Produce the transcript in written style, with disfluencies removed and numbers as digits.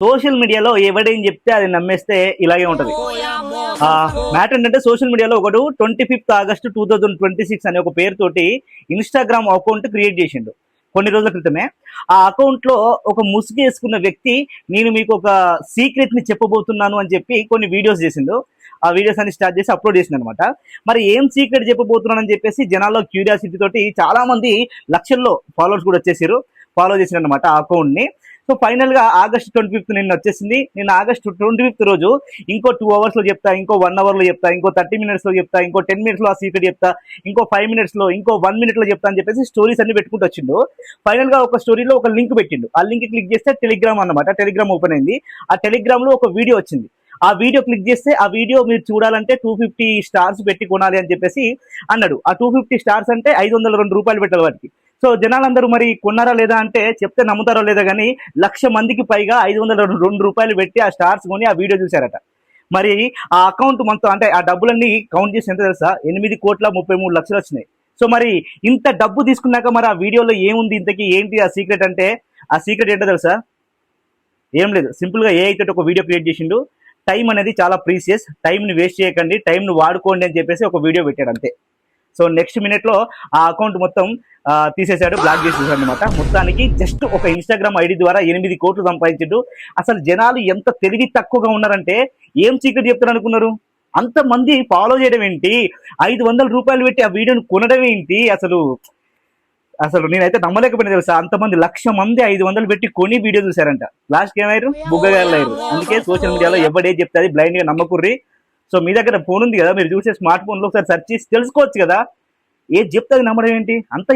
Social మీడియాలో ఎవడేం చెప్తే అది నమ్మేస్తే ఇలాగే ఉంటది. మ్యాటర్ ఏంటంటే సోషల్ మీడియాలో ఒకడు 25th August 2026 అనే ఒక పేరుతోటి ఇన్స్టాగ్రామ్ అకౌంట్ క్రియేట్ చేసిండు కొన్ని రోజుల క్రితమే. ఆ అకౌంట్ లో ఒక ముసుగు వేసుకున్న వ్యక్తి నేను మీకు ఒక సీక్రెట్ ని చెప్పబోతున్నాను అని చెప్పి కొన్ని వీడియోస్ చేసిండు. ఆ వీడియోస్ అన్ని స్టార్ట్ చేసి అప్లోడ్ చేసింది అనమాట. మరి ఏం సీక్రెట్ చెప్పబోతున్నాను అని చెప్పేసి జనాల్లో క్యూరియాసిటీ తోటి చాలా మంది లక్షల్లో ఫాలోవర్స్ కూడా వచ్చేసారు, ఫాలో చేసిన అనమాట ఆ అకౌంట్ ని. సో ఫైనల్ గా August 25th నిన్న వచ్చేసింది. నిన్న August 25th రోజు ఇంకో 2 hours లో చెప్తా, ఇంకో 1 hour లో చెప్తా, ఇంకో 30 minutes లో చెప్తా, ఇంకో 10 minutes లో ఆ సీక్రెట్ చెప్తా, ఇంకో 5 minutes లో, ఇంకో 1 minute లో చెప్తా అని చెప్పేసి స్టోరీస్ అన్ని పెట్టుకుంటూ వచ్చిండు. ఫైనల్ గా ఒక స్టోరీలో ఒక లింక్ పెట్టిండు. ఆ లింక్ క్లిక్ చేస్తే టెలిగ్రామ్ అన్నమాట. టెలిగ్రామ్ ఓపెన్ అయింది. ఆ టెలిగ్రామ్ లో ఒక వీడియో వచ్చింది. ఆ వీడియో క్లిక్ చేస్తే ఆ వీడియో మీరు చూడాలంటే 250 stars పెట్టి కొనాలి అని చెప్పేసి అన్నాడు. ఆ 250 stars అంటే 502 రూపాయలు పెట్టాలి వాటికి. సో జనాలందరూ మరి కొన్నారా లేదా అంటే చెప్తే నమ్ముతారో లేదా కానీ 1,00,000 మందికి పైగా 502 రూపాయలు పెట్టి ఆ స్టార్స్ కొని ఆ వీడియో చూశారట. మరి ఆ అకౌంట్ మొత్తం అంటే ఆ డబ్బులన్నీ కౌంట్ చేసి ఎంత తెలుసా? 8,33,00,000 వచ్చినాయి. సో మరి ఇంత డబ్బు తీసుకున్నాక మరి ఆ వీడియోలో ఏముంది, ఇంతకీ ఏంటి ఆ సీక్రెట్ అంటే? ఆ సీక్రెట్ ఏంటో తెలుసా? ఏం లేదు, సింపుల్ గా ఏ అయితే ఒక వీడియో క్రియేట్ చేసిండు. టైం అనేది చాలా ప్రీసియస్, టైంని వేస్ట్ చేయకండి, టైంని వాడుకోండి అని చెప్పేసి ఒక వీడియో పెట్టాడు అంతే. సో నెక్స్ట్ మినిట్ లో ఆ అకౌంట్ మొత్తం తీసేశాడు, బ్లాక్ చేసేసాడు అనమాట. మొత్తానికి జస్ట్ ఒక ఇన్స్టాగ్రామ్ ఐడి ద్వారా 8 కోట్లు సంపాదించాడు. అసలు జనాలు ఎంత తెలివి తక్కువగా ఉన్నారంటే ఏం సీక్రెట్ చెప్తారు అనుకున్నారు? అంతమంది ఫాలో చేయడం ఏంటి, 500 రూపాయలు పెట్టి ఆ వీడియోని కొనడం ఏంటి? అసలు అసలు నేనైతే నమ్మలేకపోయినా తెలుసా. అంతమంది 1,00,000 మంది 500 పెట్టి కొని వీడియో చూసారంట. లాస్ట్ ఏమయ్యారు? బుగ్గగారు. అందుకే సోషల్ మీడియాలో ఎవడే చెప్తే అది బ్లైండ్ గా నమ్మకుర్రి. సో మీ దగ్గర ఫోన్ ఉంది కదా, మీరు చూసే స్మార్ట్ ఫోన్ లో ఒకసారి సెర్చ్ చేసి తెలుసుకోవచ్చు కదా. ఏది చెప్తే అది నమ్మడం ఏంటి? అంత